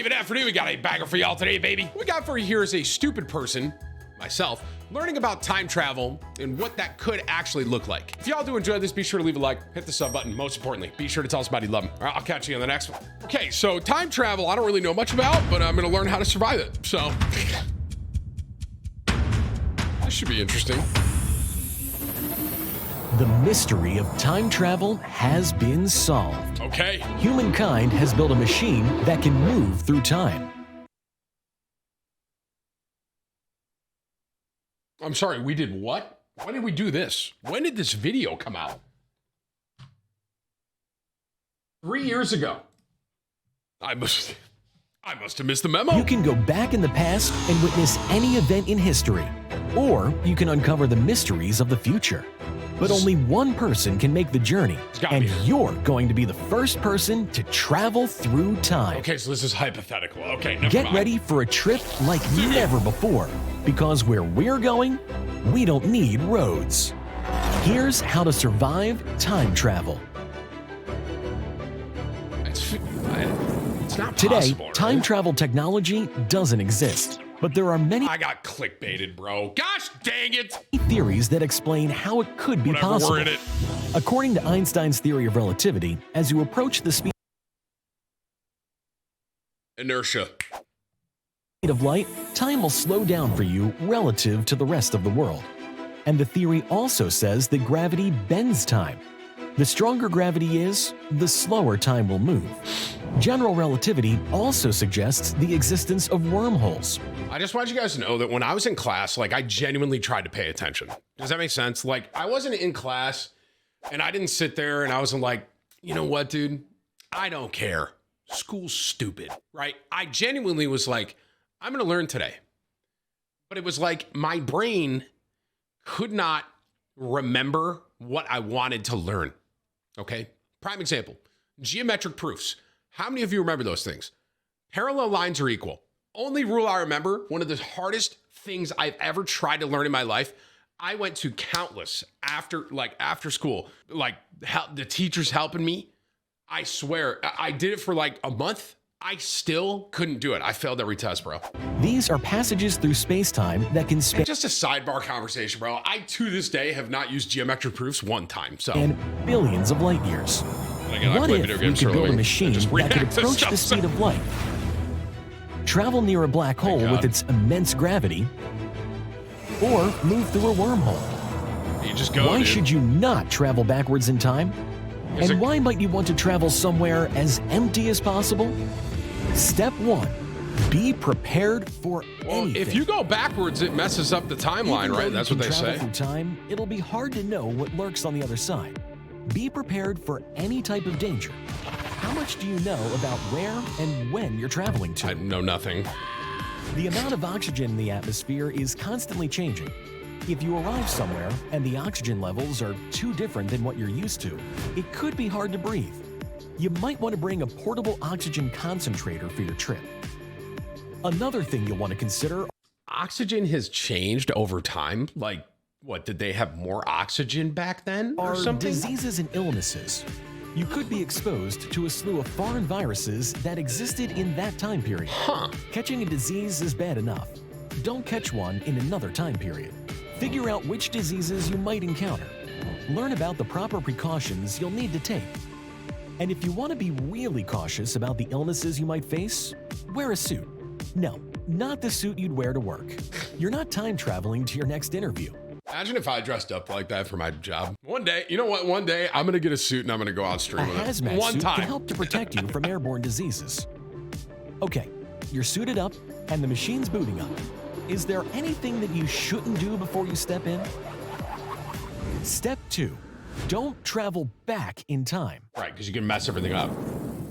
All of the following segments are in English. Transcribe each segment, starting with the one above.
even after we got a banger for y'all today, baby. What we got for you here is a stupid person, myself, learning about time travel and what that could actually look like. If y'all do enjoy this, be sure to leave a like, hit the sub button. Most importantly, be sure to tell somebody you love them. All right, I'll catch you on the next one. Okay, so time travel, I don't really know much about, but I'm gonna learn how to survive it. So, this should be interesting. The mystery of time travel has been solved. Okay. Humankind has built a machine that can move through time. I'm sorry, we did what? When did we do this? When did this video come out? 3 years ago. I must have missed the memo. You can go back in the past and witness any event in history, or you can uncover the mysteries of the future. But only one person can make the journey, and you're going to be the first person to travel through time. Okay, so this is hypothetical. Okay, never Get mind. ready for a trip like never before, because where we're going, we don't need roads. Here's how to survive time travel. It's not Today, possible, right? time travel technology doesn't exist, but there are many I got clickbaited, bro. Gosh dang it. theories that explain how it could be Whatever, possible. we're in it. According to Einstein's theory of relativity, as you approach the speed Inertia. of light, time will slow down for you relative to the rest of the world. And the theory also says that gravity bends time. The stronger gravity is, the slower time will move. General relativity also suggests the existence of wormholes. I just want you guys to know that when I was in class, like, I genuinely tried to pay attention. Does that make sense? Like, I wasn't in class and I didn't sit there and I wasn't like, you know what, dude? I don't care. School's stupid, right? I genuinely was like, I'm going to learn today. But it was like my brain could not remember what I wanted to learn. Okay? Prime example, geometric proofs. How many of you remember those things? Parallel lines are equal. Only rule I remember, one of the hardest things I've ever tried to learn in my life, I went to countless after school, like the teachers helping me. I swear, I did it for like a month. I still couldn't do it. I failed every test, bro. These are passages through space-time that can span Just a sidebar conversation, bro. I, to this day, have not used geometric proofs one time, so. billions of light years. Again, What if we could build a machine that could approach the speed of light, travel near a black hole with its immense gravity, or move through a wormhole? You just go, Why dude. should you not travel backwards in time? Is And it- why might you want to travel somewhere as empty as possible? Step 1. Be prepared for Well, anything. if you go backwards, it messes up the timeline, Even though right? you That's can what they travel say. through time, it'll be hard to know what lurks on the other side. Be prepared for any type of danger. How much do you know about where and when you're traveling to? I know nothing. The amount of oxygen in the atmosphere is constantly changing. If you arrive somewhere and the oxygen levels are too different than what you're used to, it could be hard to breathe. You might want to bring a portable oxygen concentrator for your trip. Another thing you'll want to consider Oxygen has changed over time. Like, what, did they have more oxygen back then or are something? diseases and illnesses. You could be exposed to a slew of foreign viruses that existed in that time period. Huh. Catching a disease is bad enough. Don't catch one in another time period. Figure out which diseases you might encounter. Learn about the proper precautions you'll need to take. And if you want to be really cautious about the illnesses you might face, wear a suit. No, not the suit you'd wear to work. You're not time traveling to your next interview. Imagine if I dressed up like that for my job. One day, you know what? One day, I'm going to get a suit and I'm going to go out A stream with it. hazmat One suit time. can help to protect you from airborne diseases. Okay, you're suited up and the machine's booting up. Is there anything that you shouldn't do before you step in? Step 2. Don't travel back in time. Right, because you can mess everything up.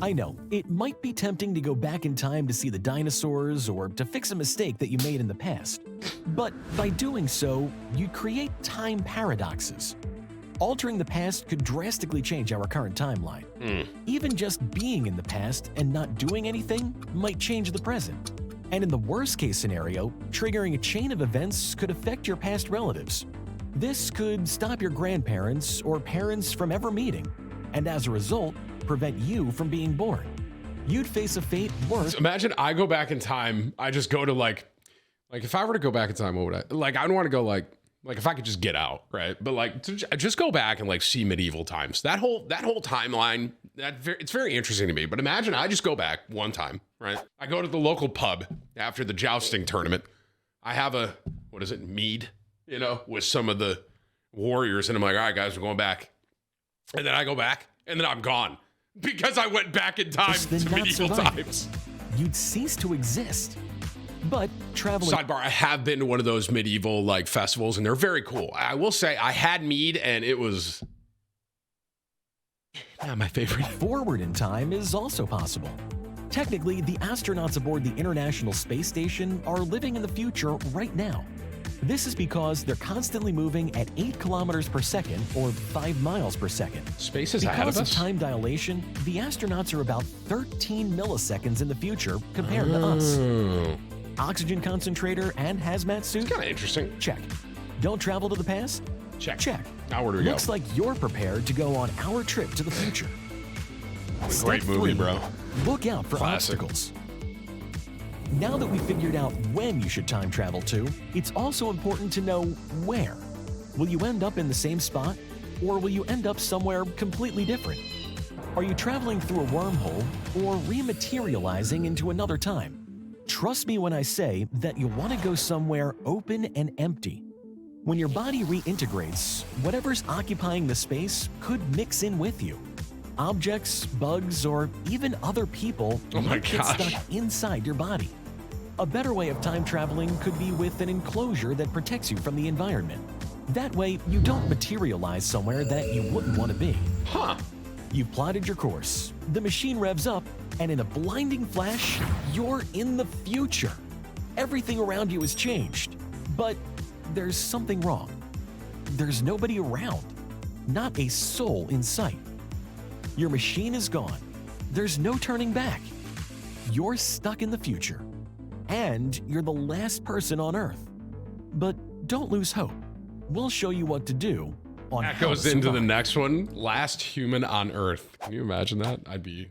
I know, it might be tempting to go back in time to see the dinosaurs or to fix a mistake that you made in the past. But by doing so, you create time paradoxes. Altering the past could drastically change our current timeline. Even just being in the past and not doing anything might change the present. And in the worst case scenario, triggering a chain of events could affect your past relatives. This could stop your grandparents or parents from ever meeting, and as a result, prevent you from being born. you'd face a fate worse. Imagine I go back in time. I just go to like if I were to go back in time, what would I like? I don't want to go like if I could just get out, right? But like to just go back and like see medieval times. That whole timeline, it's very interesting to me. But imagine I just go back one time, right? I go to the local pub after the jousting tournament. I have a mead, with some of the warriors, and I'm like, all right, guys, we're going back. And then I go back, and then I'm gone because I went back in time to medieval times. You'd cease to exist. But traveling. Sidebar, I have been to one of those medieval like festivals, and they're very cool. I will say I had mead, and it was not my favorite. Forward in time is also possible. Technically, the astronauts aboard the International Space Station are living in the future right now. This is because they're constantly moving at 8 kilometers per second or 5 miles per second. Space is ahead of us. Because of time dilation, the astronauts are about 13 milliseconds in the future compared to us. Oxygen concentrator and hazmat suit? It's kind of interesting. Check. Don't travel to the past? Check. Check. Now where do we go? Looks like you're prepared to go on our trip to the future. Great movie, bro. Look out for obstacles. Now that we figured out when you should time travel to, it's also important to know where. Will you end up in the same spot, or will you end up somewhere completely different? Are you traveling through a wormhole or rematerializing into another time? Trust me when I say that you want to go somewhere open and empty. When your body reintegrates, whatever's occupying the space could mix in with you. Objects, bugs, or even other people might get stuck inside your body. A better way of time traveling could be with an enclosure that protects you from the environment. That way, you don't materialize somewhere that you wouldn't want to be. You've plotted your course, the machine revs up, and in a blinding flash, you're in the future. Everything around you has changed, but there's something wrong. There's nobody around, not a soul in sight. Your machine is gone. There's no turning back. You're stuck in the future, and you're the last person on Earth. But don't lose hope. We'll show you what to do. That goes into the next one. Last human on Earth. Can you imagine that?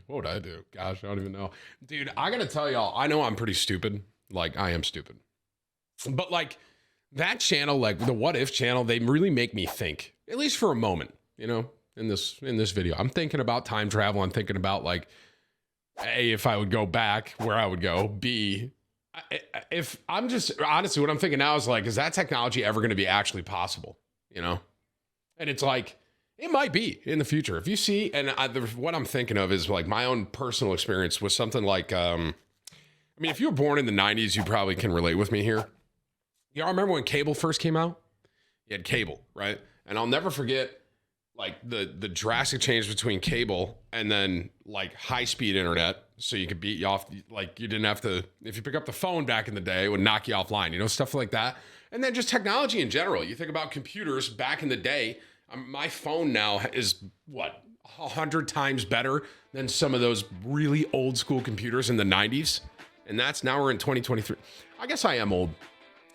What would I do? Gosh, I don't even know. Dude, I gotta tell y'all, I know I'm pretty stupid. Like, I am stupid. But like, that channel, like the What If channel, they really make me think. At least for a moment, in this video. I'm thinking about time travel. I'm thinking about like, A, if I would go back, where I would go. B, if I'm just, honestly, what I'm thinking now is like, is that technology ever gonna be actually possible? And it's like, it might be in the future. If you see, and what I'm thinking of is like my own personal experience with something like, if you were born in the 90s, you probably can relate with me here. Y'all remember when cable first came out? You had cable, right? And I'll never forget like the drastic change between cable and then like high-speed internet. So you could beat you off, like you didn't have to, if you pick up the phone back in the day, it would knock you offline, stuff like that. And then just technology in general. You think about computers back in the day. My phone now is 100 times better than some of those really old school computers in the 90s. And now we're in 2023. I guess I am old.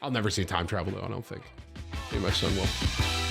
I'll never see time travel though, I don't think. Maybe my son will.